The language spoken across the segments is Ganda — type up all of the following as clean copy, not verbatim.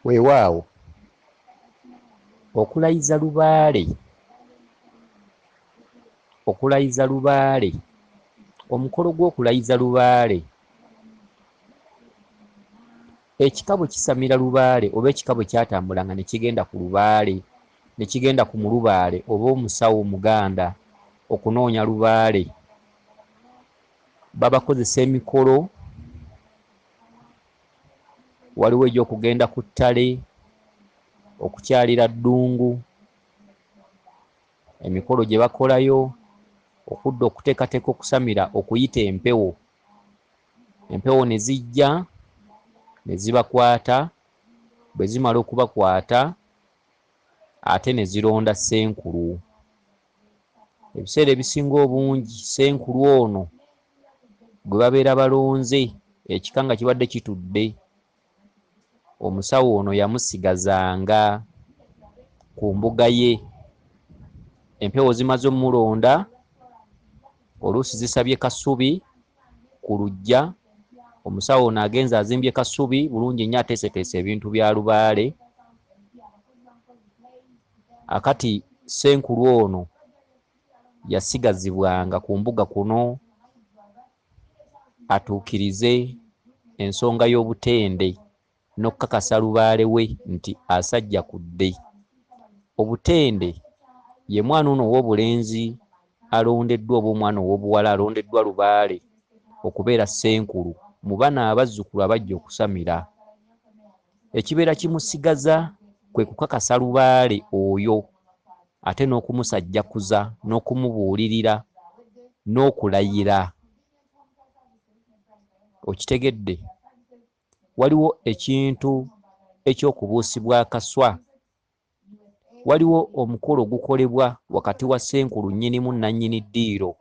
Weewaawo okulayiza lubaale omukolo gw'okulayiza lubaale ekikabo kisamira lubaale oba ekikabo kyatambulanga ne kigenda ku lubaale ne kigenda ku mulubaale oba omusawo omuganda okunoonya lubaale babakozesa emikolo waliwo egy'okugenda ku ttale okukyalira ddungu emikolo gye bakolayo okudda okuteekateeka okusamira okuyita empewo ne zijja ne zibakwata bwe zimala okubakwata ate ne zironda ssenkulu ebiseera ebisinga obungi ssenkulu ono gwe babeera balonze ekika nga kibadde kitudde omusawo ono yamusigazanga ku mbuga ye empewo zimaze omulonda oluusi zisabye kasubi ku luggya omusawo ono agenza azimbye kasubi bulungi nnyo ateeseteese ebintu bya lubaale akati ssenkulu ono yasigazibwanga ku mbuga kuno atuukirize ensonga y'obutende n'okukakasa lubaale we nti asajja kudde obutende ye mwana ono ow'obulenzi alondeddwa oba omwana ow'obuwala alondeddwa lubaale okubeera ssenkulu mu bana abazzukulu abajja okusamira ekibeera kimusigaza kwe kukakasa lubaale oyo ate n'okumusajjakuza n'okumubuulirira n'okulayira okitegedde waliwo ekintu eky'okubuusibwa akaswa waliwo omukolo ogukolebwa wakati wa ssenkulu nnyinimu nannyini ddiiro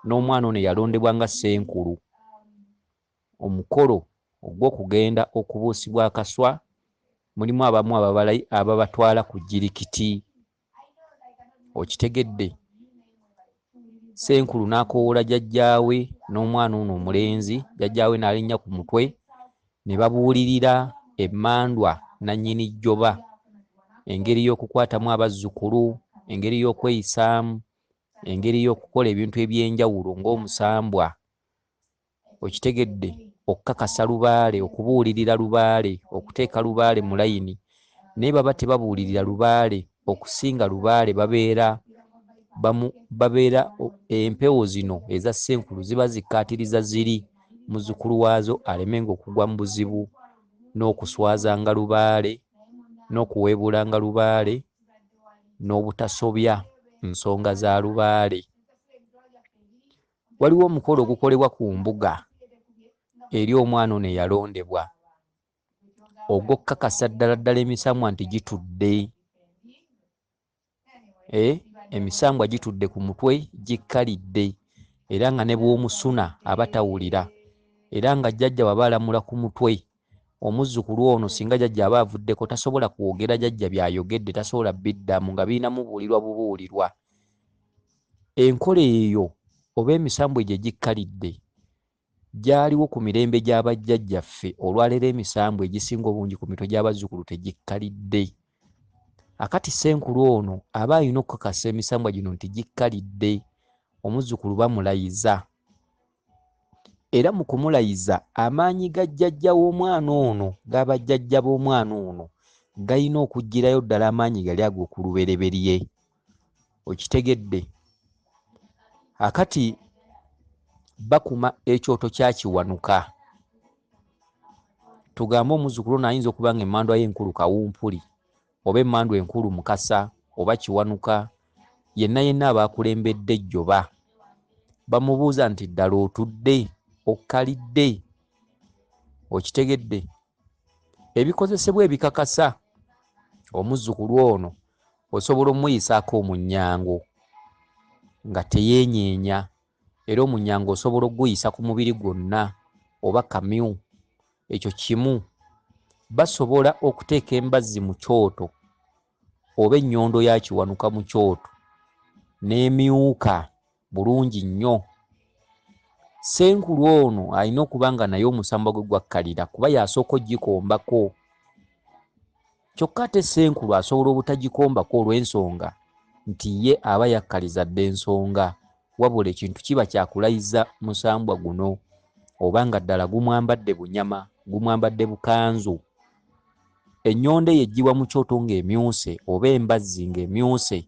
n'omwana ono yalondebwa nga ssenkulu omukolo ogw'okugenda okubuusibwa akaswa mulimu abamu ababatwala ku jjirikiti okitegedde ssenkulu n'akoowoola jjajjaawe n'omwana ono omulenzi jjajjaawe n'alinnya ku mutwe ne babuulirira emmandwa nannyini jjoba engeri y'okukwatamu abazzukulu engeri y'okweyisaamu engeri y'okukola ebintu eby'enjawulo ng'omusambwa okitegedde okukakasa lubaale okubuulirira lubaale okuteeka lubaale mu layini naye baba tebabuulirira lubaale okusinga lubaale babeera empewo zino eza ssenkulu ziba zikkaatiriza ziri muzzukulu waazo alemenga okugwa mu buzibu n'okuswazanga lubaale n'okuweebulanga lubaale n'obutasobya nsonga za lubaale waliwo omukolo ogukolebwa ku mbuga eri omwana ono eyalondebwa ogw'okukakasa ddala ddala emisamwa nti gitudde emisambwa gitudde ku mutwe gikkalidde era nga ne bw'omusuna aba tawulira era nga jjajja baba alamula ku mutwe omuzzukulu ono singa jjajja aba avuddeko tasobola kwogera jjajja by'ayogedde tasobola biddamu nga birinamu buulirwa enkola eyo oba emisambwa egyo gikkalidde gyaliwo ku mirembe gy'abajjajjaffe olwaleero emisambwa egisinga obungi ku mitwe gy'abazzukulu tegikkalidde akati ssenkulu ono aba alina okukakasa emisambwa gino nti gikkalidde omuzzukulu bamulayiza era mu kumulayiza amaanyi ga jjajja w'omwana ono g'abajjajja b'omwana ono galina okugirayo ddala amaanyi gali ago ku lubereberye okitegedde akati bakuma ekyoto kya kiwanuka tugambe omuzzukulu ono ayinza okuba nga emmandwa y'enkulu kawumpuli oba emmandwa enkulu mukasa oba kiwanuka yenna abaakulembedde ejjoba bamubuuza nti ddala otudde okkalidde okitegedde ebikozesebwa ebikakasa omuzzukulu ono osobola omumuyisaako omunyango nga teyeenyeenya era omunyango osobola okuguyisa ku mubiri gwonna oba kamyu ekyo kimu basobola okuteeka embazzi mu kyoto oba ennyondo ya kiwanuka mu kyoto n'emyuka bulungi nnyo ssenkulu ono alina okuba nga naye omusambwa gwe gwakkalira kuba yasooka ogikombako kyokka ate Ssenkulu asobola obutagikombako olw'ensonga nti ye aba yakkaliza dde ensonga, wabula ekintu kiba kyakulayiza musambwa guno, obanga ddala gumwambadde bunyama, gumwambadde bukanzu, ennyonde yeggiwa mu kyoto ng'emyuse oba embazzi ng'emyuse,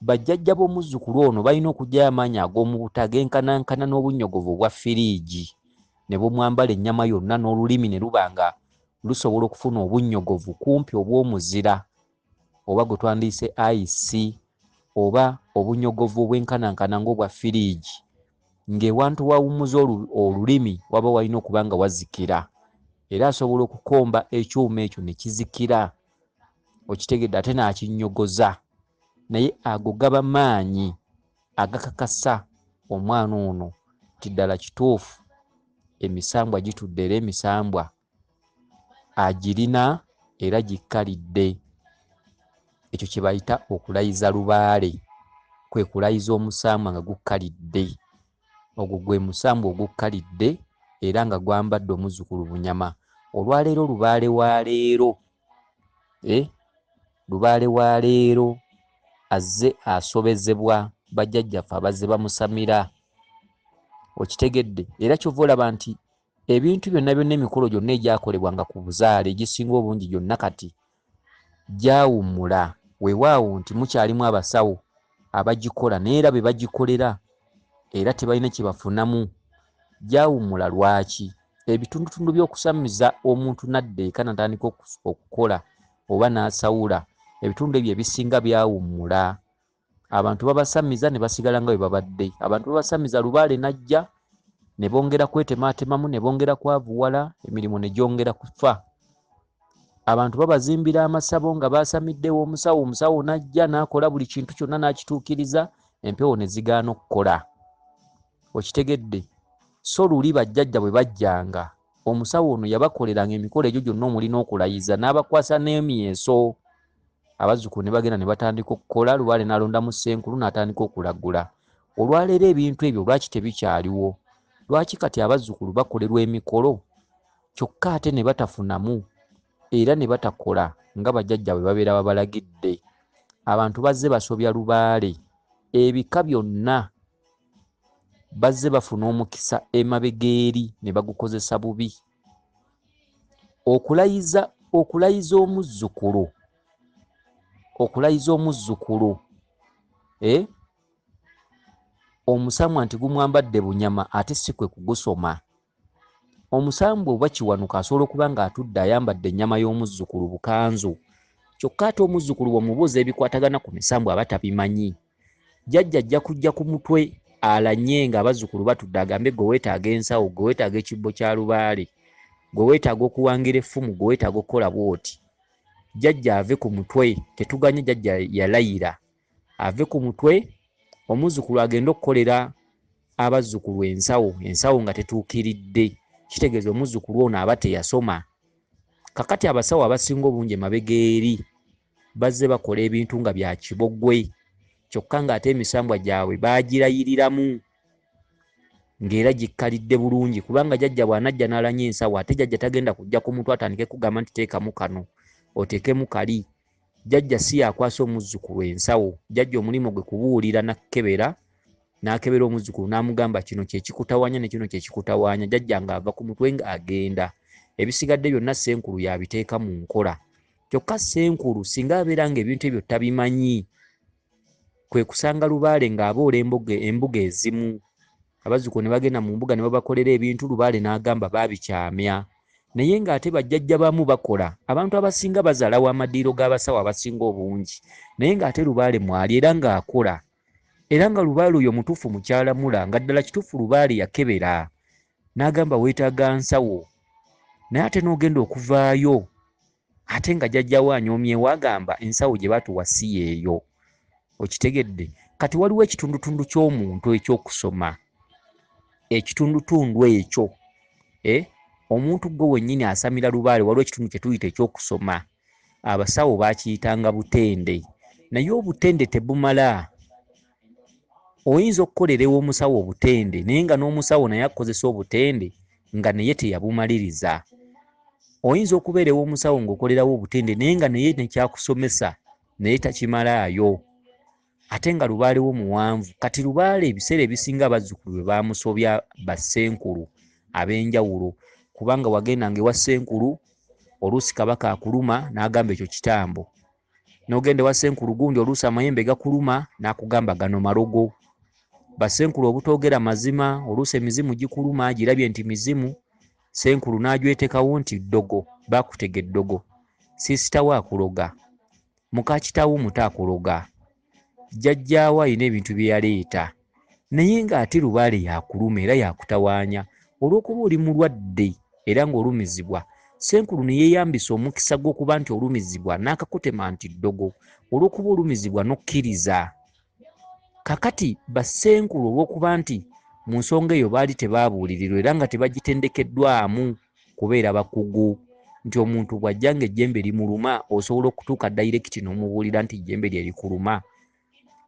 bajjajja b'omuzzukulu ono balina okuggyayo amaanyi ag'omu buta genkanankana n'obunnyogovu obwa firiigi, ne bumwambala ennyama yonna n'olulimi ne luba nga lusobola okufuna obunnyogovu kumpi obw'omuzira oba gwe twandiyise ayisi oba obunnyogovu obwenkanankana ng'obwa firiigi, ng'ewantu wawummuza olulimi waba walina okuba nga wazikira, era asobola okukomba ekyuma ekyo ne kizikira, okitegedde, ate n'akinnyogoza. Naye ago gaba maanyi agakakasa omwana ono nti ddala kituufu emisambwa gitudde, era emisambwa agirina era gikkalidde. Ekyo kye bayita okulayiza lubaale, kwe kulayiza omusambwa nga gukkalidde. Ogwo gwe musambwa ogukkalidde era nga gwambadde omuzzukulu bunyama. Olwaleero lubaale wa leero, lubaale wa leero azze asobezebwa bajjajjaffe abazze bamusamira, okitegedde. Era kyova olaba nti ebintu byonna byonna emikolo gyonna egyakolebwanga ku buzaale egisinga obungi gyonna kati gyawummula, weewaawo nti mukyalimu abasawo abagikola naye era be bagikolera era tebalina kye bafunamu. Gyawummula lwaki? Ebitundutundu by'okusamiza omuntu nadda eka natandika okukola oba n'asawula, ebitundu ebyo ebisinga byawummula. Abantu babasamiza ne basigala nga bwe babadde. Abantu babasamiza lubaale najja ne bongera kwetemaatemamu, ne bongera kwavuwala, emirimu ne gyongera kufa. Abantu babazimbira amasabo nga baasamiddewo omusawo, omusawo najja n'akola buli kintu kyonna n'akituukiriza, empewo ne zigaana okukola, okitegedde. So luli bajjajja bwe bajjanga, omusawo ono yabakoleranga emikolo egyo gyonna omuli n'okulayiza, n'abakwasa n'emyeso. Abazzukulu ne bagenda ne batandika okukola, lubaale n'alondamu Ssenkulu n'atandika okulagula. Olwaleero ebintu ebyo lwaki tebikyaliwo? Lwaki kati abazzukulu bakolerwa emikolo kyokka ate ne batafunamu era ne batakola nga bajjajja bwe babeera babalagidde? Abantu bazze basobya lubaale, ebika byonna bazze bafuna omukisa emabega eri ne bagukozesa bubi. Okulayiza omuzzukulu, okulayiza omuzzukulu omusamwa nti gumwambadde bunyama ate si kwe kugusoma. Omusambwa oba kiwanuka asobola okuba ng'atudde ayambadde ennyama y'omuzzukulu bukanzu, kyokka ate omuzzukulu bw'omubuuza ebikwatagana ku misambwa aba tabimanyi. Jjajja ajja kujja ku mutwe alanye ng'abazzukulu batudde agambe gwe weetaaga ensawo, gwe weetaaga ekibbo kya lubaale, gwe weetaaga okuwangira effumu, gwe weetaaga okukola bw'oti. Jjajja ave ku mutwe, tetuganye jjajja yalayira, ave ku mutwe, omuzzukulu agenda okukolera abazzukulu ensawo nga tetuukiridde. Kitegeeza omuzzukulu ono aba teyasoma. Kakati abasawo abasinga obungi emabega eri bazze bakola ebintu nga bya kiboggwe, kyokka ng'ate emisambwa gyabwe baagirayiriramu ng'era gikkalidde bulungi, kubanga jjajja bw'anajja n'alanya ensawo ate jjajja tagenda kujja ku mutwe atandike kugamba nti teekamu kano oteekemu kali. Jjajja si yakwasa omuzzukulu ensawo, jjajja omulimu gwe kubuulira nakebera, n'akebera omuzzukulu n'amugamba kino kye kikutawanya ne kino kye kikutawanya. Jjajja ng'ava ku mutwe ng'agenda. Ebisigadde byonna Ssenkulu yabiteeka mu nkola. Kyokka Ssenkulu singa abeera ng'ebintu ebyo tabimanyi, kwe kusanga lubaale ng'aboola embuga ezimu. Abazzukulu ne bagenda mu mbuga ne babakolera ebintu, lubaale n'agamba baabikyamya. Naye ng'ate bajjajja bamu bakola, abantu abasinga bazaalawo amadiiro g'abasawo abasinga obungi, naye ng'ate lubaale mwali era ng'akola. Era nga lubaale oyo mutuufu mukyalamula, nga ddala kituufu lubaale yakebera n'agamba weetaaga nsawo, naye ate n'ogenda okuvaayo ate nga jjajjawo anyoomyewo agamba ensawo gye batuwa si yeeyo. Okitegedde? Kati waliwo ekitundutundu ky'omuntu eky'okusoma, ekitundutundu ekyo omuntu gwe wennyini asamira lubaale, waliwo ekitundu kye tuyita ekyokusoma. Abasawo baakiyitanga butende, naye obutende tebumala. Oyinza okukolera ew'omusawo obutende naye nga n'omusawo naye akozesa obutende nga naye teyabumaliriza. oyinza okubeera ew'omusawo ng'okolerawo obutende naye nga naye nekyakusomesa naye takimalaayo ate nga Lubaale wo muwanvu. Kati Lubaale ebiseera ebisinga abazzukulu bwe baamusobya bassenkulu ab'enjawulo, kubanga wagendanga ewa ssenkulu oluusi kabaka akuluma n'agamba ekyo kitambo, n'ogenda ewa ssenkulu gundi oluusi amayembe gakuluma n'akugamba gano malogo. Bassenkulu obutoogera mazima, oluusi emizimu gikuluma girabye nti mizimu, ssenkulu n'agwetekawo nti ddogo, baakutega eddogo, siisitawo akuloga, muka kitawo muto akuloga, jjajjaawo alina ebintu bye yaleeta, naye ng'ate Lubaale yakuluma era yakutawaanya olw'okuba oli mulwadde era ng'olumizibwa. Ssenkulu ne yeeyambisa omukisa gw'okuba nti olumizibwa n'akakutema nti ddogo, olw'okuba olumizibwa n'okkiriza. Kakati bassenkulu olw'okuba nti mu nsonga eyo baali tebaabuulirirwa era nga tebagitendekeddwamu kubeera bakugu, nti omuntu bw'ajja ng'ejjembe limuluma osobola okutuuka dayirekiti n'omubuulira nti ejjembe lye likuluma.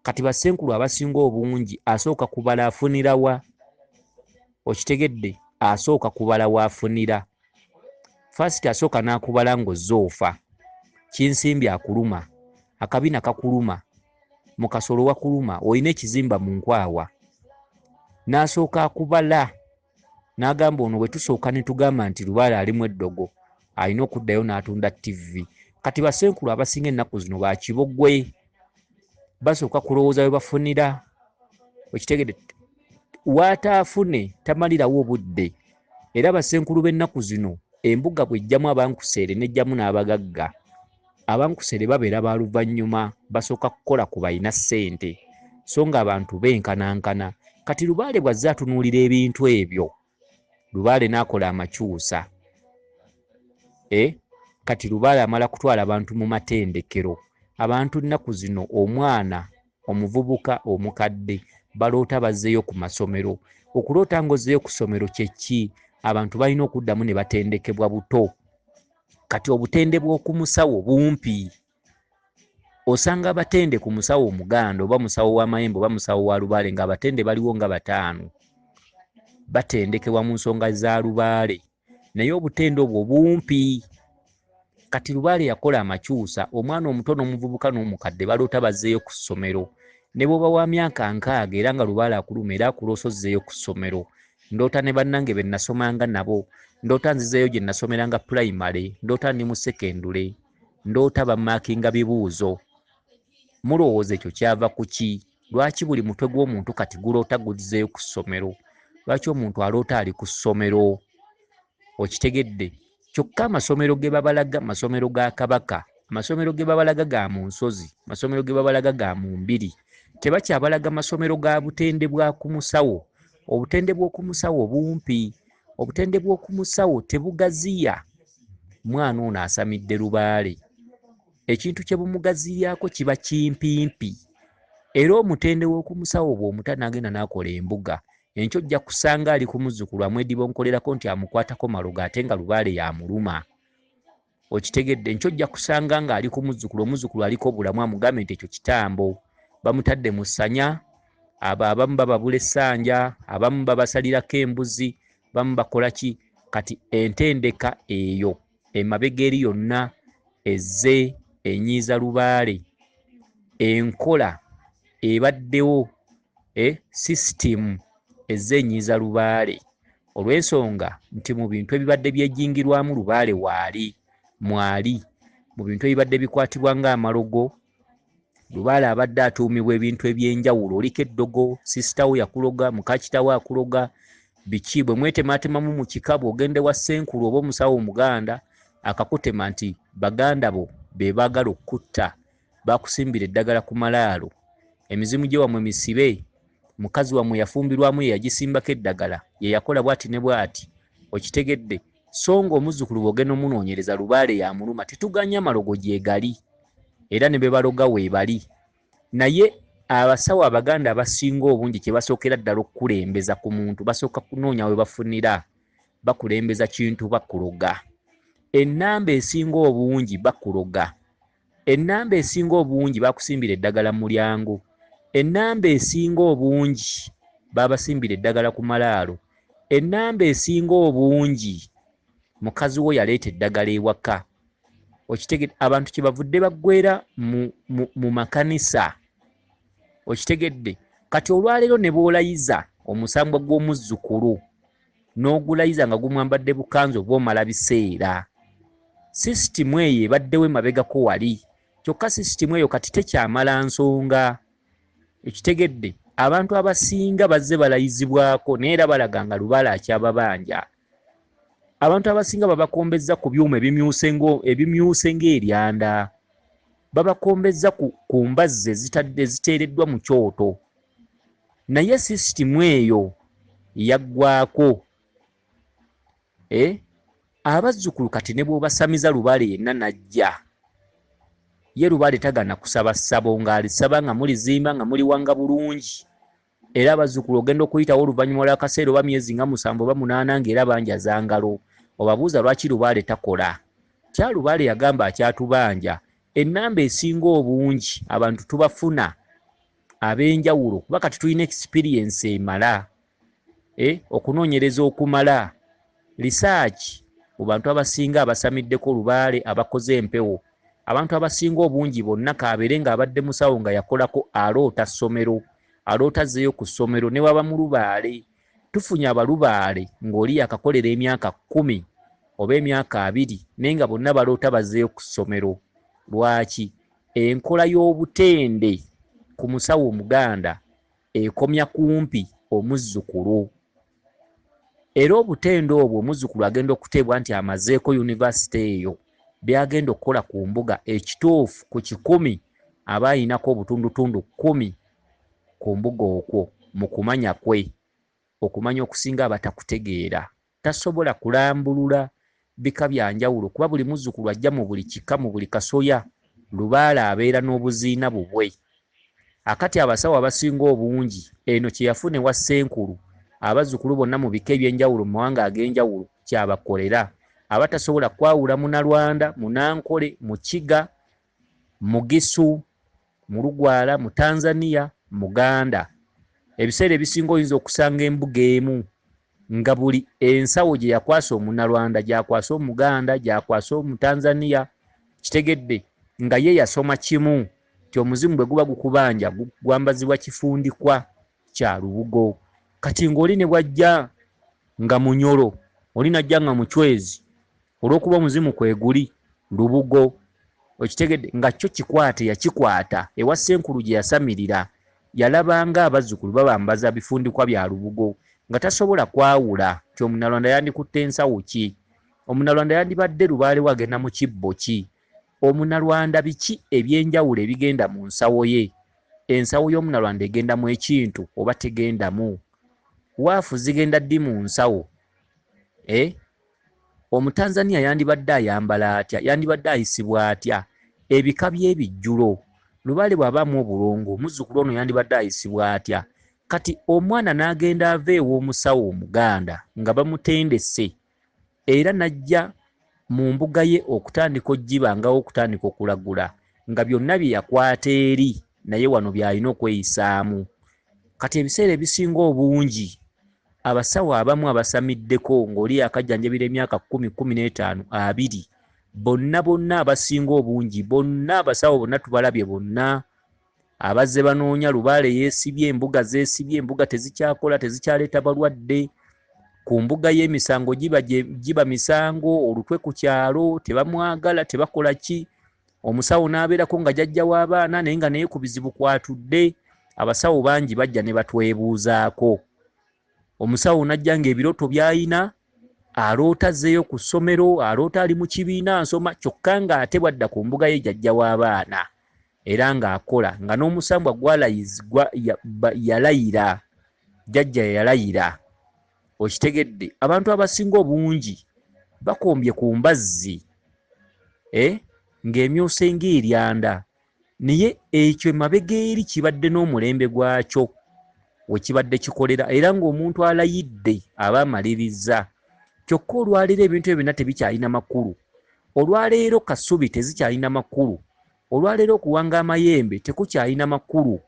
Kati bassenkulu abasinga obungi asooka kubala afunira wa? Okitegedde? Asooka kubala waafunira. Fasiti asooka n'akubala ng'ozze ofa. Kinsimbi akuluma, akabina kakuluma, mu kasolo wakuluma, olina ekizimba mu nkwawa. N'asooka akubala n'agamba ono bwe tusooka ne tugamba nti Lubaale alimu eddogo, alina okuddayo n'atunda TV. Kati bassenkulu abasinga ennaku zino baakibogwe, basooka kulowooza we bafunira. Okitegedde? Waataafune tamalirawo obudde. Era bassenkulu b'ennaku zino embuga bw'ejjamu abankuseere n'ejjamu n'abagagga, abankuseere babeera ba luvannyuma, basooka kukola ku balina ssente, so nga abantu benkanankana. Kati Lubaale bw'azze atunuulira ebintu ebyo, Lubaale n'akola amakyusa. Kati Lubaale amala kutwala abantu mu matendekero. Abantu nnaku zino omwana, omuvubuka, omukadde baloota bazzeeyo ku masomero. Okuloota ng'ozzeeyo ku ssomero kyekki? Abantu balina okuddamu ne batendekebwa buto. Kati obutende bw'oku musawo bumpi. Osanga abatende ku musawo Omuganda oba musawo w'amayembe oba musawo wa Lubaale ng'abatende baliwo nga 5 batendekebwa mu nsonga za Lubaale, naye obutende obwo bumpi. Kati Lubaale yakola amakyusa, omwana omuto n'omuvubuka n'omukadde baloota bazzeeyo ku ssomero. Ne bw'oba wa myaka 6 era nga Lubaale akuluma era akuloosa ozzeeyo ku ssomero. Ndoota ne bannange be nasomanga nabo, ndoota nzizeeyo gye nasomeranga pulayimale, ndoota ndi mu sekendule, ndoota bamaakinga bibuuzo. Mulowooza ekyo kyava ku ki? Lwaki buli mutwe gw'omuntu kati guloota guzzeeyo ku ssomero? Lwaki omuntu aloota ali ku ssomero? Okitegedde? Kyokka amasomero ge babalaga masomero ga Kabaka, amasomero ge babalaga ga mu nsozi, amasomero ge babalaga ga mu mbiri, tebakyabalaga masomero ga butende bwa ku musawo. Obutende bw'oku musawo bumpi, obutende bw'oku musawo tebugaziya. Mwana ono asamidde Lubaale, ekintu kye bumugaziyaako kiba kimpimpi. Era omutende w'oku musawo bw'omuta n'agenda n'akola embuga, enkyo ojja kusanga ali ku muzzukulu amwedibonkolerako nti amukwatako malogo ate nga Lubaale yamuluma. Okitegedde? Enkyo ojja kusanga ng'ali ku muzzukulu, omuzzukulu aliko obulamu amugambe nti ekyo kitambo, bamutadde mu ssanya. Abo abamu bababula essanja, abamu babasalirako embuzi, bamu bakola ki? Kati entendeka eyo emabega eri yonna ezze enyiiza Lubaale. Enkola ebaddewo, sisitimu ezze enyiiza Lubaale, olw'ensonga nti mu bintu ebibadde byejjingirwamu Lubaale mwali, mu bintu ebibadde bikwatibwa ng'amalogo, Lubaale abadde atuumibwa ebintu eby'enjawulo. Oliko eddogo, siisitawo yakuloga, muka kitawo akuloga, biki bwe mwetematemamu mu kika bw'ogende wa ssenkulu oba omusawo Omuganda akakutema nti baganda bo be baagala okutta, bakusimbira eddagala ku malaalo, emizimu gye wamwe misibe, mukazi wamwe yafumbirwamu ye yagisimbako eddagala, ye yakola bw'ati ne bw'ati. Okitegedde? So ng'omuzzukulu bw'ogenda omunoonyereza Lubaale yamuluma, tetuganya amalogo gyegali era ne be baloga weebali. Naye abasawo Abaganda abasinga obungi kye basookera ddala okukulembeza ku muntu, basooka kunoonya we bafunira, bakulembeza kintu bakuloga. Ennamba esinga obungi bakuloga. Ennamba esinga obungi bakusimbira eddagala mu mulyango. Ennamba esinga obungi babasimbira eddagala ku malaalo. Ennamba esinga obungi mukazi wo yaleeta eddagala ewaka. Okitegedde abantu kyebavudde baggwera mu makanisa. Okitegedde kati olwaleero ne boolayiza omusambwa gw'omuzzukulu n'ogulayiza nga gumwambadde bukanzu oba omala biseera. Sisitimu eyo ebaddewo emabegako wali, kyokka sisitimu eyo kati tekyamala nsonga. Ekitegedde abantu abasinga bazze balayizibwako naye era balaga nga Lubaale akyababanja. Abantu abasinga babakombezza ku byuma ebimyuse ng'eryanda, babakombezza ku mbazzi eziteereddwa mu kyoto, naye sisitimu eyo yaggwaako. Abazzukulu kati ne bw'obasamiza Lubaale yenna najja, ye Lubaale tagana kusaba ssabo ng'alisaba nga mulizimba nga muliwanga bulungi, era abazzukulu ogenda okuyitawo oluvannyuma lw'akaseera oba myezi nga 7 oba 8 ng'era banjaza ngalo. Obabuuza lwaki Lubaale takola. Kya Lubaale yagamba akyatubanja, ennamba esinga obungi abantu tubafuna ab'enjawulo kuba kati tulina experience emala, okunoonyereza okumala, research mu bantu abasinga abasamiddeko Lubaale abakoze empewo. Abantu abasinga obungi bonna kabeere ng'abadde musawo nga yakolako aloota ssomero, aloota azzeeyo ku ssomero ne waba mu Lubaale. Tufunye abalubaale ng'oli yakakolera emyaka 10 oba emyaka 2 naye nga bonna baloota bazzeeyo ku ssomero. Lwaki? Enkola y'obutende ku musawo Omuganda ekomya kumpi omuzzukulu. Era obutende obwo omuzzukulu agenda okuteebwa nti amazeeko yunivasite eyo byagenda okukola ku mbuga ekituufu ku 100 aba ayinako obutundutundu 10 ku mbuga okwo mu kumanya kwe. Okumanya okusinga abatakutegeera. Tasobola kulambulula bika bya njawulo kuba buli muzzukulu ajja mu buli kika mu buli kasoya. Lubaale abeera n'obuziina bubwe. Akati abasawo abasinga obungi eno kye yafuna ewa Ssenkulu, abazzukulu bonna mu bika eby'enjawulo mu mawanga ag'enjawulo kyabakolera. Abatasobola kwawula Munalwanda, Munankole, Mukiga, Mugisu, Mulugwala, mu Tanzania, Muganda. Ebiseera ebisinga oyinza okusanga embuga emu nga buli ensawo gye yakwasa Omunalwanda gyakwasa Omuganda gyakwasa Omutanzania. Kitegedde nga ye yasoma kimu ti omuzimu bwe guba gukubanja gwambazibwa kifundikwa kya Lubugo. Kati ng'oli ne bwajja nga Munyolo, oli najja nga Muchwezi, olw'okuba omuzimu kweguli Lubugo. Okitegedde nga kyo kikwate yakikwata ewa Ssenkulu gye yasamirira. Yalabanga abazzukulu babambaza bifundikwa bya Lubugo nga tasobola kwawula ti Omunalwanda yandikutte ensawo ki, Omunalwanda yandibadde Lubaale wagenda mu kibbo ki, Omunalwanda biki eby'enjawulo ebigenda mu nsawo ye. Ensawo y'Omunalwanda egendamu ekintu oba tegendamu. Waafu zigenda ddi mu nsawo? Omutanzania yandibadde ayambala atya? Yandibadde ayisibwa atya? Ebika by'ebijjulo. Lubaale bw'abaamu obulongo omuzzukulu ono yandibadde ayisibwa atya? Kati omwana n'agenda ava ew'omusawo Omuganda nga bamutendese era najja mu mbuga ye okutandika ogibangawo okutandika okulagula nga byonna bye yakwata eri naye wano by'alina okweyisaamu. Kati ebiseera ebisinga obungi abasawo abamu abasamiddeko ng'oli yakajjanjabira emyaka 10, 15, 20 bonna abasinga obungi bonna abasawo bonna tubalabye bonna abazze banoonya Lubaale yeesibye, embuga zeesibye, embuga tezikyakola, tezikyaleeta balwadde. Ku mbuga y'emisango giba misango, olutwe ku kyalo tebamwagala, tebakola ki. Omusawo n'abeerako nga jjajja w'abaana naye nga naye ku bizibu kwatudde. Abasawo bangi bajja ne batwebuuzaako. Omusawo n'ajja ng'ebirooto by'ayina aloota azzeeyo ku ssomero, aloota ali mu kibiina asoma, kyokka ng'ate bwadda ku mbuga ye jjajja w'abaana era ng'akola nga n'omusambwa gwalayizibwa yalayira, jjajja yalayira. Okitegedde abantu abasinga obungi bakombye ku mbazzi ng'emyuse ng'eryanda, naye ekyo emabega eri kibadde n'omulembe gwakyo we kibadde kikolera era ng'omuntu alayidde aba amaliriza. Kyokka olwaleero ebintu ebyo byonna tebikyalina makulu. Olwaleero kasubi tezikyalina makulu. Olwaleero okuwanga amayembe tekukyalina makulu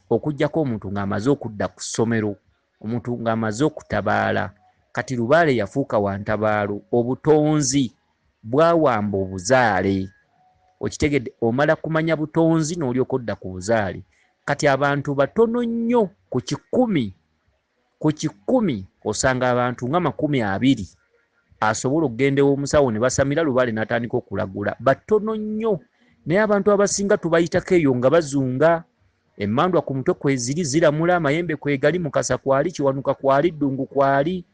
okuggyako omuntu ng'amaze okudda ku ssomero, omuntu ng'amaze okutabaala. kati Lubaale yafuuka wa ntabaalo, obutonzi bwawamba obuzaale. Okitegedde, omala kumanya butonzi n'olyoka odda ku buzaale. Kati abantu batono nnyo ku 100, ku 100 osanga abantu nga 20 asobola okugenda ew'omusawo ne basamira Lubaale n'atandika okulagula. Batono nnyo, naye abantu abasinga tubayitako eyo nga bazunga. Emmandwa ku mutwe kweziri ziramula, amayembe kwegali, Mukasa kwali, Kiwanuka kwali, Ddungu kwali,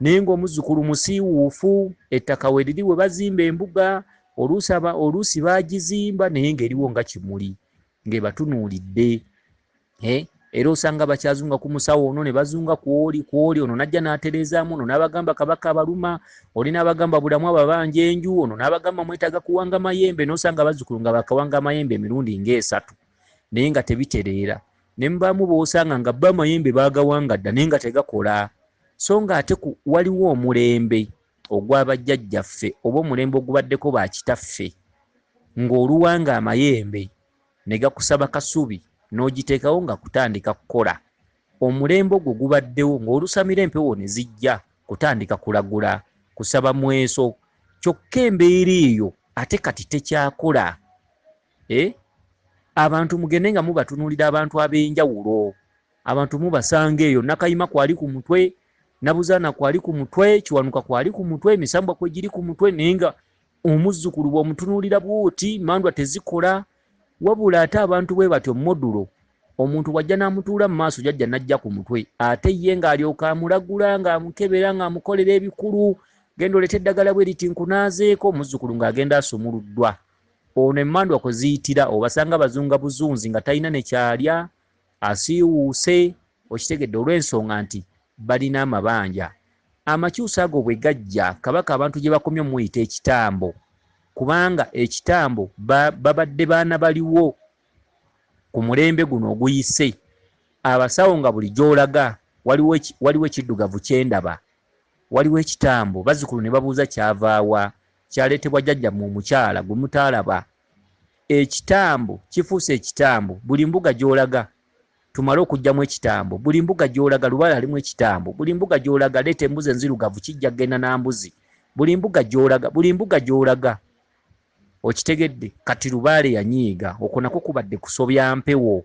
naye ng'omuzzukulu musiiwuufu. Ettaka we liri we bazimba embuga, oluusi baagizimba naye ng'eriwo nga kimuli ng'ebatunuulidde. Era osanga bakyazunga ku musawo ono ne bazunga kwoli ono najja n'atereezaamu, ono n'abagamba kabaka abaluma, oli n'abagamba bulamu ababanja enju, ono n'abagamba mwetaaga kuwanga mayembe, n'osanga bazzukulu nga bakawanga amayembe emirundi nga3 naye nga tebitereera. Ne mubaamu b'osanga nga bba amayembe baagawanga dda naye nga tegakola. So nga ate waliwo omulembe ogw'abajjajjaffe oba omulembe ogubaddeko bakitaffe, ng'oluwanga amayembe ne gakusaba kasubi n'ogiteekawo nga kutandika kukola. Omulembe ogwo gubaddewo ng'olusamira empewo ne zijja kutandika kulagula, kusaba mweso. Kyokka embeera eyo ate kati tekyakola. Abantu mugende nga mubatunuulira abantu ab'enjawulo. Abantu mubasanga eyo, Nakayima kwali ku mutwe, Nabuzaana kwali ku mutwe, Kiwanuka kwali ku mutwe, Emisambwa kwe giri ku mutwe, naye nga omuzzukulu bw'omutunuulira bw'oti Mandwa tezikola. Wabula ate abantu bwe batyo modulo, omuntu wajja n'amutuula mu maaso jajja n'ajja ku mutwe, ate ye ng'alyoka amulagula ng'amukebera ng'amukolera ebikulu, genda oleeta eddagala bwe liti nkunaazeeko, omuzzukulu ng'agenda asumuluddwa. Ono emmandwa kwe ziyitira, obasanga bazunga buzunzi nga talina ne kyalya, asiiwuuse. Okitegedde, olw'ensonga nti balina amabanja. Amakyusa ago bwe gajja, kabaka abantu gye bakomye muyita ekitambo, kubanga ekitambo babadde baana baliwo ku mulembe guno oguyise. Abasawo nga buli gy'olaga waliwo ekiddugavu kyendaba, waliwo ekitambo. Bazzukulu ne babuuza kyavaawa, kyaleetebwa jjajja mu mukyala gwe mutaalaba. Ekitambo kifuuse ekitambo, buli mbuga gy'olaga tumale okuggyamu ekitambo. Buli mbuga gy'olaga Lubaale alimu ekitambo. Buli mbuga gy'olaga leeta embuzi enzirugavu kijja kgenda na mbuzi. Buli mbuga gy'olaga. Okitegedde, kati Lubaale yanyiiga. Okwo nako kubadde kusobya mpewo.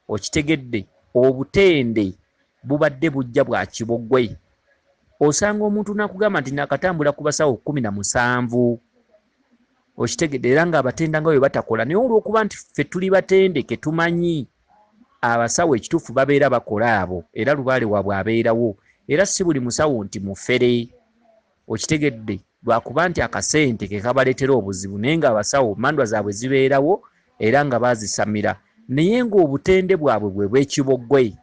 Okitegedde, obutende bubadde bujja bwa kibogwe. Osanga omuntu n'akugamba nti nakatambula ku basawo 17. Okitegedde, era ng'abatenda nga bwe batakola. Naye olw'okuba nti ffe tuli batendeke tumanyi abasawo ekituufu babeera bakola abo, era Lubaale waabwe abeerawo. Era si buli musawo nti mufere. Okitegedde, lwakuba nti akasente ke kabaleetera obuzibu, naye ng'abasawo mandwa zaabwe zibeerawo era nga baazisamira, naye ng'obutende bwabwe bwe bw'ekibogwe.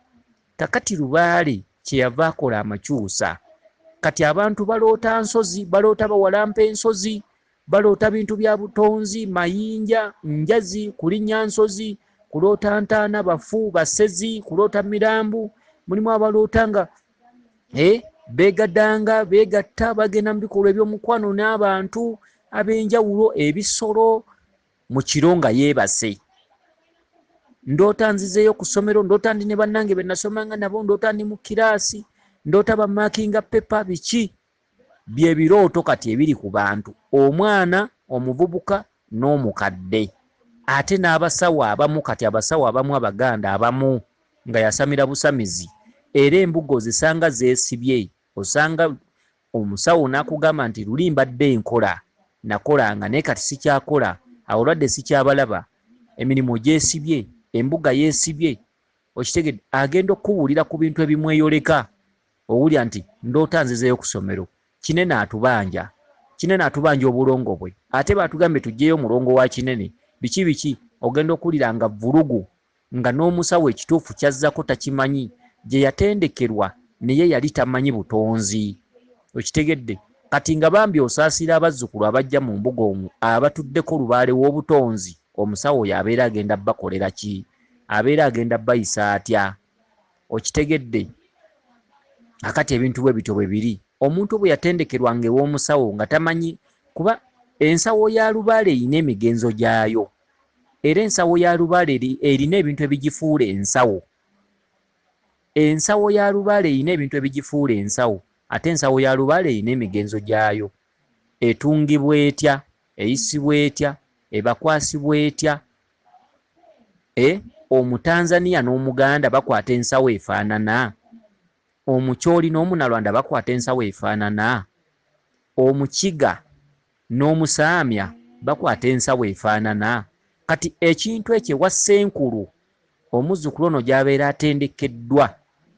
Kakati Lubaale kyeyava akola amakyusa. Kati abantu baloota nsozi, baloota bawalampa ensozi, baloota bintu bya butonzi, mayinja, njazi, kulinnya nsozi, kuloota ntaana, bafu, basezi, kuloota mirambu. Mulimu abaloota nga beegaddanga, beegatta, bagenda mu bikolwa eby'omukwano n'abantu ab'enjawulo, ebisolo, mu kiro nga yeebase. Ndoota nzizeeyo ku ssomero, ndoota ndi ne bannange be nasomanga nabo, ndoota ndi mu kiraasi, ndoota bamaakinga pepa. Biki bye birooto kati ebiri ku bantu, omwana, omuvubuka n'omukadde. Ate n'abasawo abamu, kati abasawo abamu Abaganda abamu nga yasamira busamizi, era embuga ozisanga zeesibye. Osanga omusawo n'akugamba nti luli mbadde enkola, nakolanga naye kati sikyakola, abalwadde sikyabalaba, emirimu gyesibye, embuga yeesibye. Okitegedde, agenda okuwulira ku bintu ebimweyoleka, owulya nti ndoota nzizeeyo ku ssomero, Kinene atubanja, Kinene atubanja obulongo bwe, ate baatugambye tujjeyo omulongo wa Kinene. Biki ogenda okuwulira nga vulugu, nga n'omusawo ekituufu kyazzako takimanyi, gye yatendekerwa naye yali tamanyi butonzi. Okitegedde, kati nga bambi osaasira abazzukulu abajja mu mbuga omwo abatuddeko Lubaale w'obutonzi, omusawo oyo abeera agenda bakolera ki? Abeera agenda bayisa atya? Okitegedde, akati ebintu bwe bityo bwe biri. Omuntu bwe yatendekerwanga ew'omusawo nga tamanyi, kuba ensawo ya Lubaale erina emigenzo gyayo, era ensawo ya Lubaale erina ebintu ebigifuula ensawo. Ensawo ya Lubaale erina ebintu ebigifuula ensawo. ate ensawo ya lubaale erina emigenzo gyayo. Etungibwa etya, eyisibwa etya, ebakwasibwa etya. Omutanzania n'omuganda bakwata ensawo efaanana? Omukyoli n'omunalwanda bakwata ensawo efaanana? Omukiga n'omusaamya bakwata ensawo efaanana? Kati ekintu ekyo ewa Ssenkulu omuzzukulu ono gy'abeera atendekeddwa,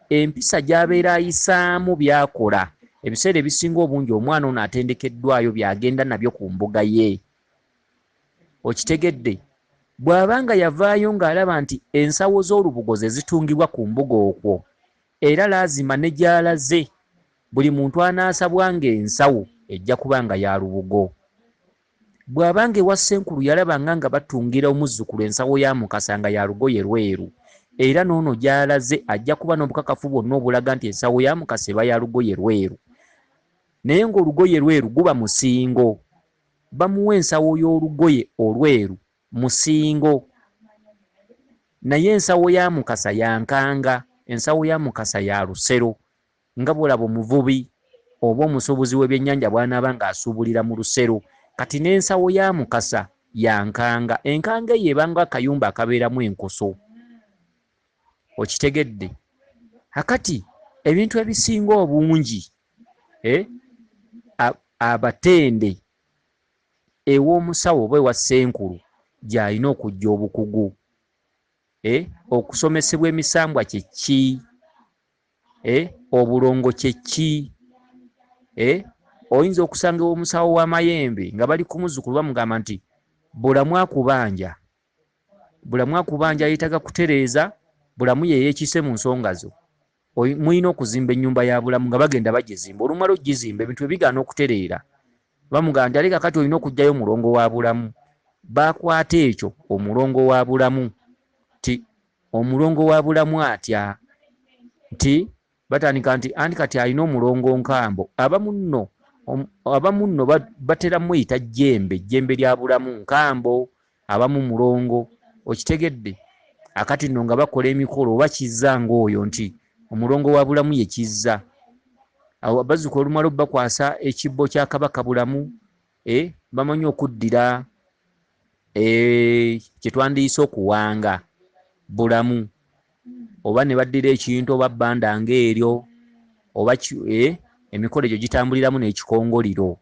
empisa gy'abeera ayisaamu by'akola, ebiseera ebisinga obungi omwana ono atendekeddwayo by'agenda nabyo ku mbuga ye. Okitegedde? Bw'abanga yavaayo ng'alaba nti ensawo z'olubugo ze zitungibwa ku mbuga okwo, era laazima ne gy'alaze buli muntu anaasabwanga ensawo ejja kubanga ya lubugo. Bw'abanga ewa Ssenkulu yalabanga nga batungira omuzzukulu ensawo ya Mukasa nga ya lugoye lweru, era n'ono gy'alaze ajja kuba n'obukakafu bwonna obulaga nti ensawo ya Mukasa eba ya lugoye lweru. Naye ng'olugoye lweru guba musingo, bamuwa ensawo y'olugoye olweru musingo. Naye ensawo ya Mukasa ya nkanga, ensawo ya Mukasa ya lusero, nga bw'olaba omuvubi oba omusuubuzi w'ebyennyanja bw'anaaba ng'asuubulira mu lusero. Kati n'ensawo ya Mukasa ya nkanga, enkanga eyo ebanga akayumba akabeeramu enkoso. Okitegedde? Hakati ebintu ebisinga obungi abatende ew'omusawo oba ewa Ssenkulu gy'alina okujja obukugu. Okusomesebwa emisambwa kyekki? Obulongo kyekki? Oyinza okusanga ew'omusawo w'amayembe nga bali ku muzzukulu bamugamba nti bulamu akubanja, bulamu akubanja yeetaga kutereeza, bulamu ye yeekise mu nsonga zo. Mulina okuzimba ennyumba ya bulamu nga bagenda bagizimba. Olumala ogizimba ebintu ebigaana okutereera, bamugamba nti aleka kati olina okuggyayo omulongo wa bulamu. Bakwata ekyo omulongo wa bulamu, ti omulongo wa bulamu atya, nti batandika nti andi kati alina omulongo nkambo. Abamu nno batera muyita jjembe lya bulamu nkambo, abamu mulongo. Okitegedde? Akati nno nga bakola emikolo oba kizza ng'oyo nti omulongo wa bulamu ye kizza. Awo bazzukulu olumala bakwasa ekibbo kya Kabaka Bulamu, bamanyi okuddira kye twandiyise okuwanga bulamu, oba ne baddira ekintu oba bbanda ng'eryo, oba emikolo egyo gitambuliramu n'ekikongoliro.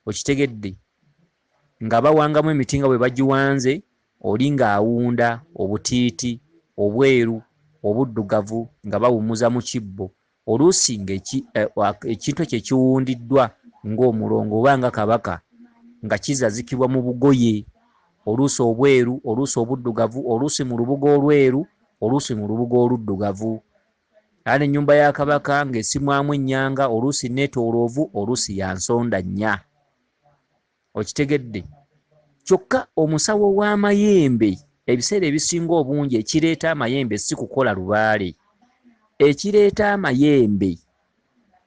Okitegedde? Nga bawangamu emiti nga bwe bagiwanze, oli ng'awunda obutiiti, obweru, obuddugavu nga bawumuza mu kibbo. Oluusi ng'ekintu ekyo ekiwundiddwa ng'omulongo oba nga Kabaka nga kizazikibwa mu bugoye, oluusi obweru, oluusi obuddugavu, oluusi mu lubugo olweru, oluusi mu lubugo oluddugavu. Era n'ennyumba ya Kabaka ng'esimwamu ennyanga, oluusi neetooloovu, oluusi ya nsonda nnya. Okitegedde? Kyokka omusawo w'amayembe ebiseera ebisinga obungi ekireeta amayembe si kukola lubaale. Ekireeta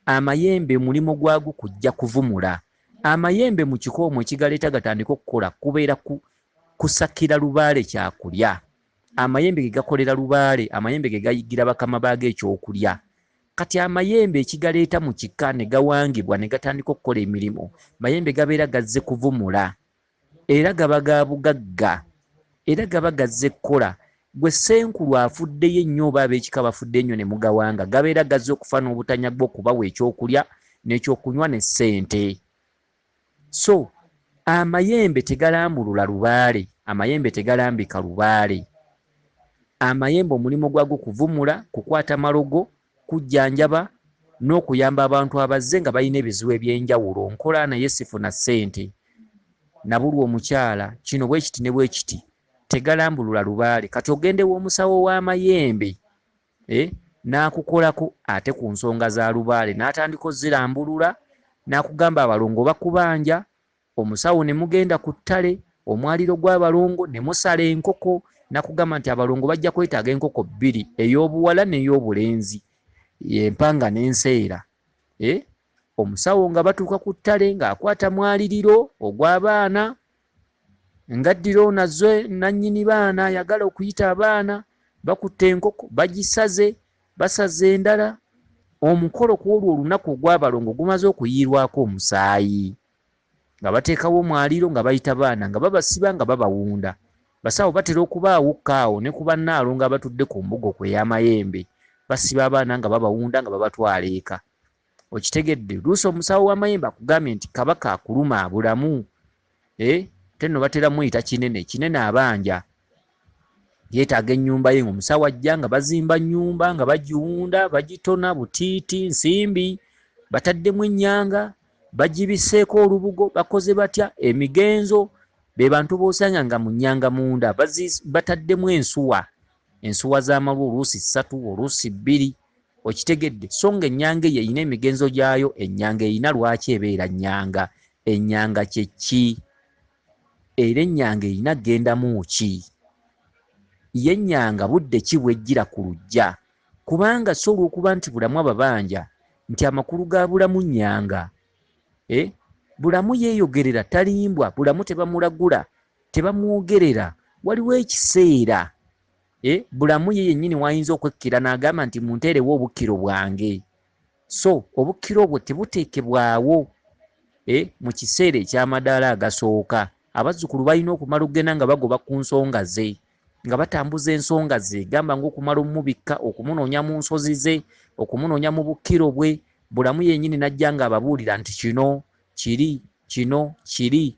amayembe mulimo gwago kujja kuvumula. Amayembe mu kiko omwo ekigaleeta gatandika okukola kubeera kusakira lubaale kyakulya. Amayembe ge gakolera lubaale, amayembe ge gayigira bakama baage ekyokulya. Kati amayembe ekigaleeta mu kika ne gawangibwa ne gatandika okukola emirimu, mayembe gabeera gazze kuvumula, era gaba ga bugagga, era gaba gazze kukola. Gwe Ssenkulu afuddeyo ennyo oba ab'ekika bafudde ennyo ne mugawanga, gabeera gazze okufa n'obutanya bw'okubawa ekyokulya n'ekyokunywa ne ssente. So amayembe tegalambulula lubaale, amayembe tegalambika lubaale. Amayembe omulimu gwago kuvumula, kukwata malogo, kujjanjaba n'okuyamba abantu abazze nga balina ebizibu eby'enjawulo. Nkola naye sifuna ssente, nabulwa omukyala, kino bwe kiti ne bwe kiti. Tegalambulula lubaale. Kati ogende w'omusawo w'amayembe n'akukolako ate ku nsonga za lubaale, n'atandika ozirambulula, n'akugamba abalongo bakubanja. Omusawo ne mugenda ku ttale, omwaliro gw'abalongo ne musala enkoko, n'akugamba nti abalongo bajja kwetaaga enkoko 2, ey'obuwala n'ey'obulenzi, empanga n'enseera. Omusawo nga batuuka ku ttale ng'akwata mwaliriro ogw'abaana, ngaddiro nazo nannyini baana ayagala okuyita abaana, bakutte enkoko bagisaze, basaze endala, omukolo kw'olwo olunaku ogw'abalongo gumaze okuyiirwako omusaayi nga bateekawo omwaliiro nga bayita baana nga babasiba nga babawunda. Basawo batera okubaawukka awo ne ku bannaalongo abatudde ku mbugo ey'amayembe basiba abaana nga babawunda nga babatwala eka. Okitegedde luusi omusawo w'amayembe akugambye nti kabaka akuluma bulamu. Tenno batera muyita kinene abanja. Yeetaaga ennyumba ye ng'omusawo ajja nga bazimba nnyumba nga bagiwunda bagitona butiiti nsimbi bataddemu ennyanga bagibiseeko olubugo bakoze batya emigenzo be bantu b'osanga nga mu nnyanga munda bataddemu ensuwa z'amalu oluusi 3 oluusi 2. Okitegedde so nga ennyanga eyo eyina emigenzo gyayo. Ennyanga eyina lwaki ebeera nnyanga. Ennyanga kyekki era ennyanga eyina ggendamu ki. Ye ennyanga budde ki bwejjira ku luggya kubanga so olw'okuba nti bulamu ababanja nti amakulu ga bulamu nnyanga. Bulamu yeeyogerera talimbwa. Bulamu tebamulagula tebamwogerera. Waliwo ekiseera bulamu ye yennyini wayinza okwekkira n'agamba nti munteerewo obukkiro bwange. So obukkiro obwo tebuteekebwawo mu kiseera eky'amadaala agasooka. Abazzukulu balina okumala okugenda nga bagoba ku nsonga ze nga batambuza ensonga ze gamba ng'okumala omubikka okumunoonya mu nsozi ze okumunoonya mu bukkiro bwe. Bulamu yennyini najja nga ababuulira nti kino kiri kino kiri.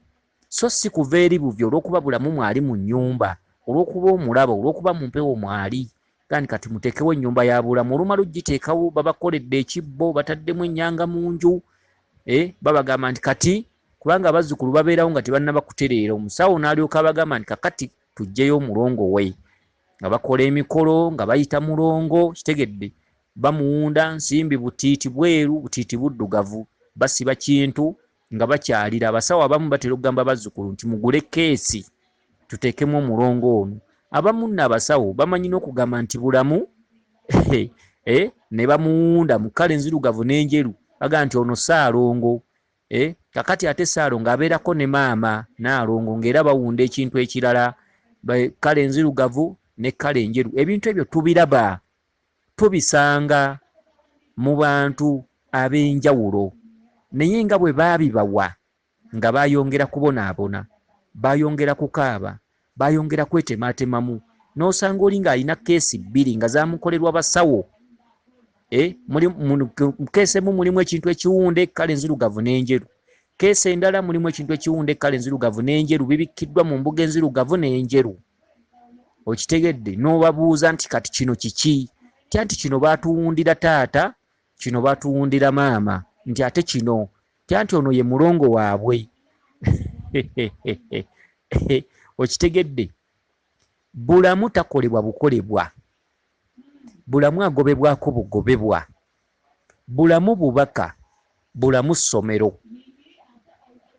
So si kuva eri buvyo olw'okuba bulamu mwali mu nnyumba olw'okuba omulaba olw'okuba mu mpewo mwali kandi kati muteekewo ennyumba ya bulamu. Olumala ogiteekawo babakoledde ekibbo bataddemu ennyanga mu nju. Babagamba nti kati kubanga abazzukulu babeerawo nga tebannaba kutereera. Omusawo n'alyoka abagamba nti kakati tuggyeyo omulongo we nga bakola emikolo nga bayita mulongo. Kitegedde bamuwunda nsimbi butiiti bweru butiiti buddugavu basiba kintu nga bakyalira. Abasawo abamu batera okugamba bazzukulu nti mugule keesi tuteekemu omulongo ono. Abamu nno abasawo bamanyi n'okugamba nti bulamu ne bamuwunda mu kkala enzirugavu n'enjeru baga nti ono Ssaalongo. Kakati ate Ssaalongo abeerako ne maama Naalongo ng'era bawunda ekintu ekirala kkala enzirugavu ne kkala enjeru. Ebintu ebyo tubiraba tubisanga mu bantu ab'enjawulo naye nga bwe baabibawa nga baayongera kubonaabona baayongera kukaaba baayongera kwetemaatemamu n'osanga oli ng'alina keesi 2 nga zaamukolerwa basawo. Keesi emu mulimu ekintu ekiwunde ekkala enzirugavu n'enjeru. Keesi endala mulimu ekintu ekiwunde ekkala enzirugavu n'enjeru bibikkiddwa mu mbuga enzirugavu n'enjeru. Okitegedde n'obabuuza nti kati kino kiki. Nti kino baatuwundira taata kino baatuwundira maama nti ate kino nti ono ye mulongo waabwe. Okitegedde bulamu takolebwa bukolebwa. Bulamu agobebwako bugobebwa. Bulamu bubaka. Bulamu ssomero.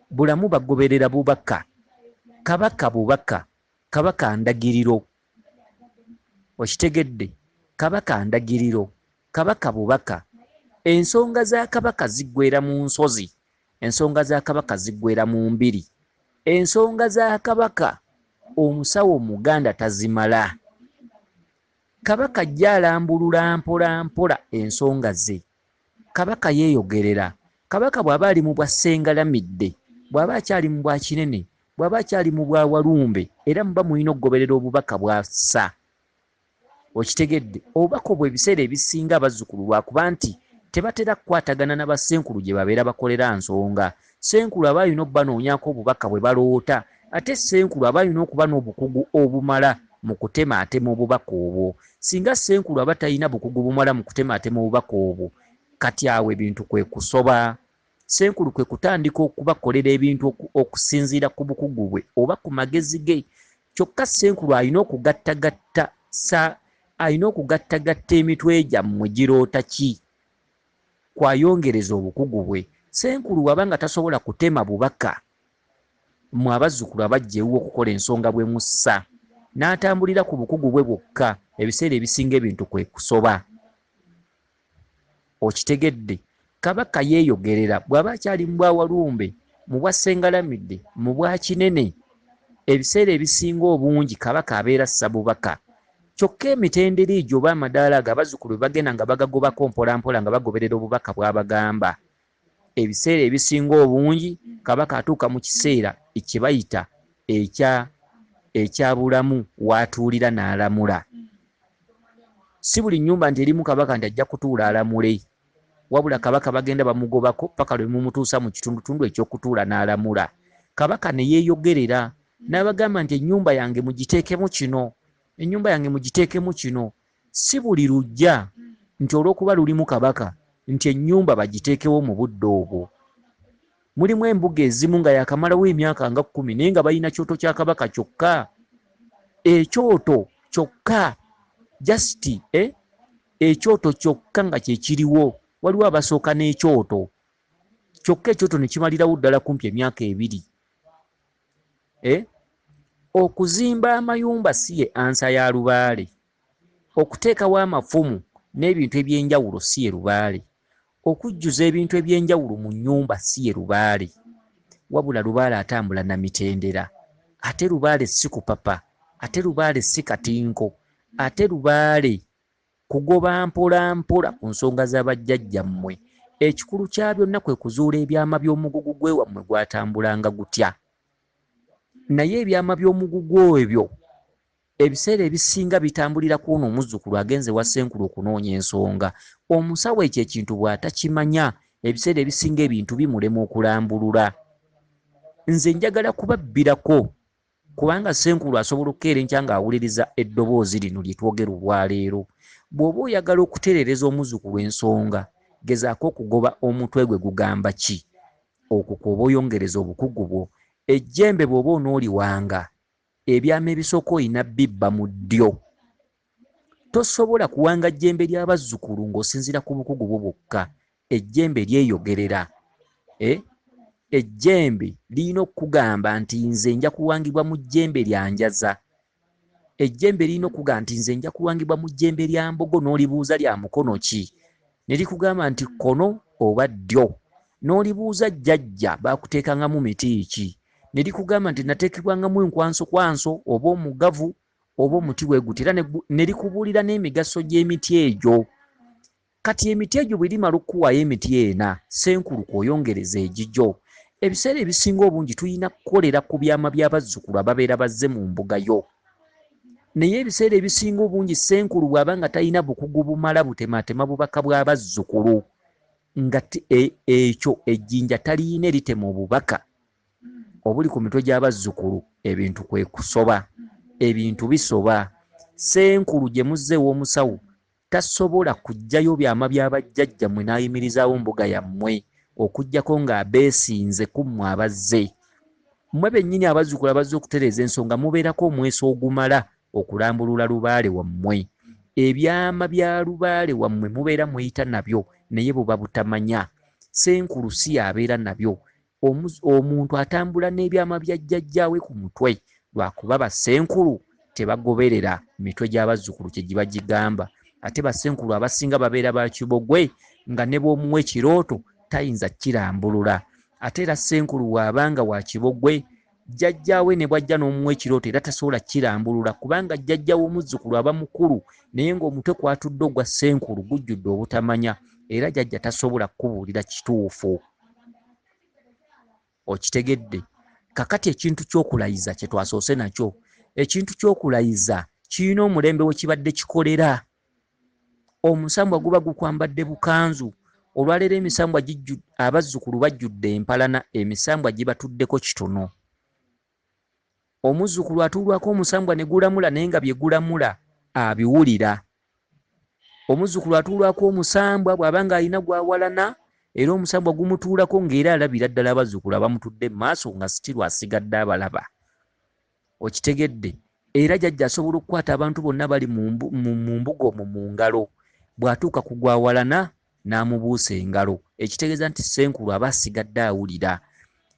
Bulamu bagoberera bubaka. Kabaka bubaka. Kabaka ndagiriro. Okitegedde kabaka ndagiriro. Kabaka bubaka. Ensonga za kabaka ziggwera mu nsozi. Ensonga za kabaka ziggwera mu mbiri. Ensonga za kabaka omusawo Muganda tazimala. Kabaka ajja alambulula mpola mpola ensonga ze. Kabaka yeeyogerera. Kabaka bw'aba ali mu bwa Ssengalamidde, bw'aba akyali mu bwa Kinene, bw'aba akyali mu bwa Walumbe era muba mulina okugoberera obubaka bw'assa. Okitegedde obubaka obwo ebiseera ebisinga abazzukulu lwakuba nti tebatera kukwatagana na bassenkulu gye babeera bakolera nsonga. Ssenkulu aba alina okubanoonyako obubaka bwe baloota ate ssenkulu aba alina okuba n'obukugu obumala mu kutemaatema obubaka obwo. Singa ssenkulu aba talina bukugu bumala mu kutemaatema obubaka obwo kati awo ebintu kwe kusoba. Ssenkulu kwe kutandika okubakolera ebintu okusinziira ku bukugu bwe oba ku magezi ge. Kyokka ssenkulu alina okugattagatta emitwe gyammwe giroota ki kwayongereza obukugu bwe. Ssenkulu waba nga tasobola kutema bubaka mu abazzukulu abajjeewo okukola ensonga bwe mussa n'atambulira ku bukugu bwe bwokka ebiseera ebisinga ebintu kwe kusoba. Okitegedde kabaka yeeyogerera bw'aba akyali mu bwa Walumbe mu bwa Ssengalamidde mu bwa Kinene ebiseera ebisinga obungi kabaka abeera assa bubaka. kyokka emitendera egyo oba amadaala ago abazzukulu bagenda nga bagagobako mpolampola nga bagoberera obubaka bw'abagamba. Ebiseera ebisinga obungi kabaka atuuka mu kiseera kye bayita ekyabulamu w'atuulira n'alamula. Si buli nnyumba nti erimu kabaka nti ajja kutuula alamule, wabula kabaka bagenda bamugobako paka lwe mumutuusa mu kitundutundu eky'okutuula n'alamula. Kabaka ne yeeyogerera n'abagamba nti ennyumba yange mugiteekemu kino, ennyumba yange mugiteekemu kino. Si buli lujja nti olw'okuba lulimu kabaka nti ennyumba bagiteekewo mu budde obwo. Mulimu embuga ezimu nga yakamalawo emyaka nga 10 naye nga balina kyoto kya kabaka kyokka. Ekyoto kyokka, just ekyoto kyokka nga kyekiriwo. Waliwo abasooka n'ekyoto kyokka, ekyoto ne kimalirawo ddala kumpi emyaka 2. Okuzimba amayumba si ye ansa ya Lubaale. Okuteekawo amafumu n'ebintu eby'enjawulo si ye Lubaale. Okujjuza ebintu eby'enjawulo mu nnyumba si ye Lubaale. Wabula Lubaale atambula na mitendera. Ate Lubaale si kupapa, ate Lubaale si katinko, ate Lubaale kugoba mpola mpola ku nsonga z'abajjajjammwe. Ekikulu kya byonna kwe kuzuula ebyama by'omugugu gwe wammwe gwatambulanga gutya. Naye ebyama by'omugugu ebyo ebiseera ebisinga bitambulira ku ono omuzzukulu agenze wa Ssenkulu okunoonya ensonga. Omusawo ekyo ekintu bw'atakimanya ebiseera ebisinga ebintu bimulema okulambulula. Nze njagala kubabbirako kubanga Ssenkulu asobola okukeera enkya ng'awuliriza eddoboozi lino lye twogera olwaleero. Bw'oba oyagala okutereereza omuzzukulu ensonga, gezaako okugoba omutwe gwe gugamba ki. Okwo kw'oba oyongereza obukugu bwo. Ejjembe bw'oba onooliwanga, ebyama ebisooka oyina bibba mu ddyo. Tosobola kuwanga jjembe ly'abazzukulu ng'osinziira ku bukugu bwo bwokka. Ejjembe lyeyogerera. Ejjembe lirina okugamba nti nze nja kuwangibwa mu jjembe lya njaza. Ejjembe lirina okugamba nti nze nja kuwangibwa mu jjembe lya mbogo, n'olibuuza lya mukono ki. Ne likugamba nti kkono oba ddyo. N'olibuuza jjajja baakuteekangamu miti ki. Ne likugamba nti nateekebwangamu enkwansokwanso oba omugavu oba omuti bwe guti. Era ne likubuulira n'emigaso gy'emiti egyo. Kati emiti egyo bwe limala okukuwaayo emiti ena, Ssenkulu kw'oyongereza egigyo. Ebiseera ebisinga obungi tulina kukolera ku byama by'abazzukulu ababeera bazze mu mbuga yo. Naye ebiseera ebisinga obungi Ssenkulu bw'aba nga talina bukugu bumala butematema bubaka bw'abazzukulu, nga ekyo ejjinja taliina eritema obubaka obuli ku mitwe gy'abazzukulu, ebintu kwe kusoba. Ebintu bisoba. Ssenkulu gye muzzeewo omusawo tasobola kuggyayo byama by'abajjajjammwe n'ayimirizaawo mbuga yammwe okuggyako ng'abeesinze ku mmwe abazze. Mmwe bennyini abazzukulu abazze okutereeza ensonga mubeerako omweso ogumala okulambulula Lubaale wammwe. Ebyama bya Lubaale wammwe mubeera mweyita nabyo naye buba butamanya. Ssenkulu si yabeera nabyo. Omuntu atambula n'ebyama bya jjajjaawe ku mutwe lwakuba Bassenkulu tebagoberera mitwe gy'abazzukulu kye giba gigamba. Ate Bassenkulu abasinga babeera ba kibogwe nga ne bw'omuwa ekirooto tayinza kirambulula. Ate era Ssenkulu bw'abanga wa kibogwe, jjajjaawe ne bw'ajja n'omuwa ekirooto era tasobola kirambulula kubanga jjajjaawe omuzzukulu aba mukulu naye ng'omutwe kwatudde ogwa Ssenkulu gujjudde obutamanya, era jjajja tasobola kukubuulira kituufu. Okitegedde? Kakati ekintu ky'okulayiza kye twasoose nakyo, ekintu ky'okulayiza kirina omulembe we kibadde kikolera. Omusambwa guba gukwambadde bukanzu. Olwaleero emisambwa abazzukulu bajjudde empalana, emisambwa gibatuddeko kitono. Omuzzukulu atuulwako omusambwa ne gulamula naye nga bye gulamula abiwulira. Omuzzukulu atuulwako omusambwa bw'aba ng'alina gw'awalana era omusambwa gumutuulako ng'era alabira ddala abazzukulu abamutudde mu maaso nga sitirw asigadde abalaba. Okitegedde? Era jjajja asobola okukwata abantu bonna bali mu mbuga omwo mu ngalo. Bw'atuuka ku gw'awalana n'amubuusa engalo. Ekitegeeza nti Ssenkulu aba asigadde awulira.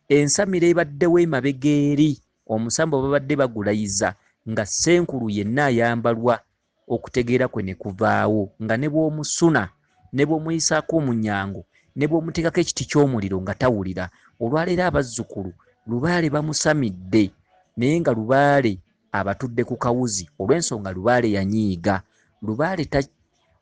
Ensamira ebaddewo emabega eri, omusambwa babadde bagulayiza nga Ssenkulu yenna ayambalwa, okutegeera kwe ne kuvaawo nga ne bw'omusuna ne bw'omuyisaako omunyango ne bw'omuteekako ekiti ky'omuliro nga tawulira. Olwaleero abazzukulu Lubaale bamusamidde naye nga Lubaale abatudde ku kawuzi olw'ensonga Lubaale yanyiiga. Lubaale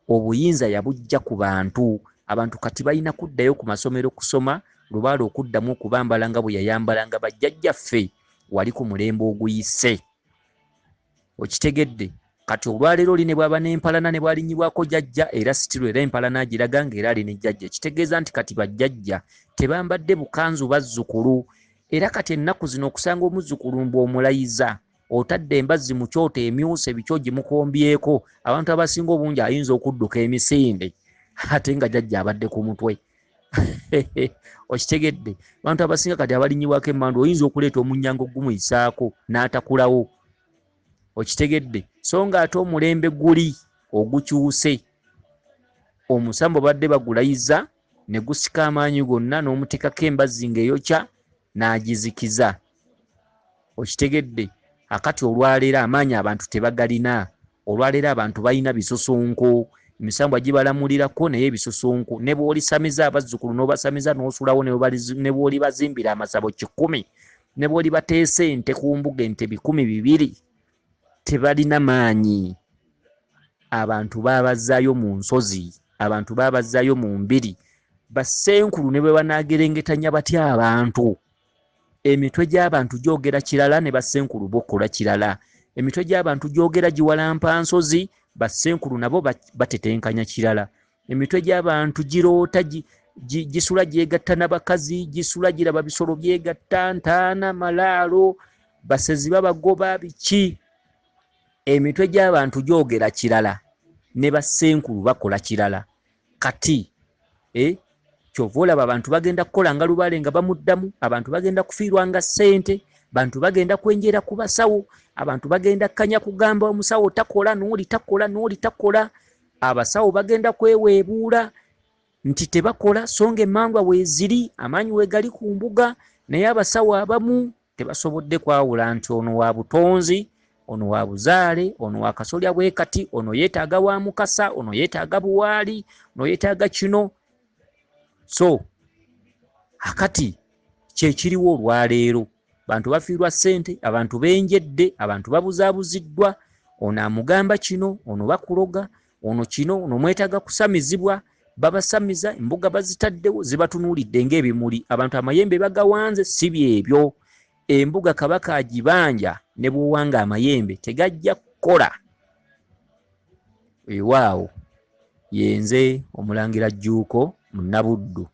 obuyinza yabujja ku bantu. Abantu kati balina kuddayo ku masomero kusoma, Lubaale okuddamu okubambala nga bwe yayambalanga bajjajjaffe wali ku mulembe oguyise. Okitegedde? Kati olwaleero ne bwaba n'empalana ne bwalinyibwako jjajja era sitiro era empalana agiraga ng'era ali ne jjajja. Kitegeeza nti kati bajjajja tebambadde bukanzu bazzukulu. Era kati ennaku zino okusanga omuzzukulu mbu Omulayiza otadde embazzi mu kyoto emyuse bikyo gimukombyeko, abantu abasinga obungi ayinza okudduka emisinde ate nga jjajja abadde ku mutwe. Okitegedde? Abantu abasinga kati abalinyibwako emmandu oyinza okuleeta omunyango gumuyisaako n'atakulawo. Okitegedde? So nga ate omulembe guli ogukyuse, omusambo badde bagulayiza ne gusika amaanyi gonna n'omutekako embazzi ng'eyokya n'agizikiza. Okitegedde? Akati olwaleero amaanyi abantu tebagalina. Olwaleero abantu balina bisusunku, emisambo gibalamulirako naye ebisusunku. Ne bw'olisamiza abazzukulu n'obasamiza n'osulawo ne bw'olibazimbira amasabo 100, ne bw'olibateesa ente ku mbuga ente 100-200, tebalina maanyi. Abantu babazaayo mu nsozi, abantu babazaayo mu mbiri. Bassenkulu ne bwe banaagerengetanya batya abantu, emitwe gy'abantu gyogera kirala ne bassenkulu bokola kirala. Emitwe gy'abantu gyogera giwalampa nsozi, bassenkulu nabo batetenkanya kirala. Emitwe gy'abantu giroota gisula gyegatta n'abakazi, gisula giraba bisolo byegatta, ntaana, malaalo, basezi babagoba biki. Emitwe gy'abantu gyogera kirala ne bassenkulu bakola kirala. Kati kyova olaba abantu bagenda kukola nga Lubaale nga bamuddamu, abantu bagenda kufiirwa nga ssente, abantu bagenda kwenjera ku basawo, abantu bagenda kkanya kugamba omusawo takola n'oli takola n'oli takola. Abasawo bagenda kweweebuula nti tebakola so nga emmandwa weeziri, amaanyi weegali ku mbuga, naye abasawo abamu tebasobodde kwawula nti ono wa butonzi, ono wa buzaale, ono wa kasolya bwe kati, ono yeetaaga wa mukasa, ono yeetaaga buwaali, ono yeetaaga kino. So akati kyekiriwo olwaleero, abantu bafiirwa ssente, abantu benjedde, abantu babuzaabuziddwa, ono amugamba kino, ono bakuloga, ono kino, ono mwetaaga kusamizibwa, babasamiza, embuga bazitaddewo zibatunuulidde ng'ebimuli. Abantu amayembe bagawanze, si byebyo. Embuga Kabaka agibanja ne bw'owanga amayembe tegajja kukola. Ewaawo yenze Omulangira Jjuuko Munabuddu.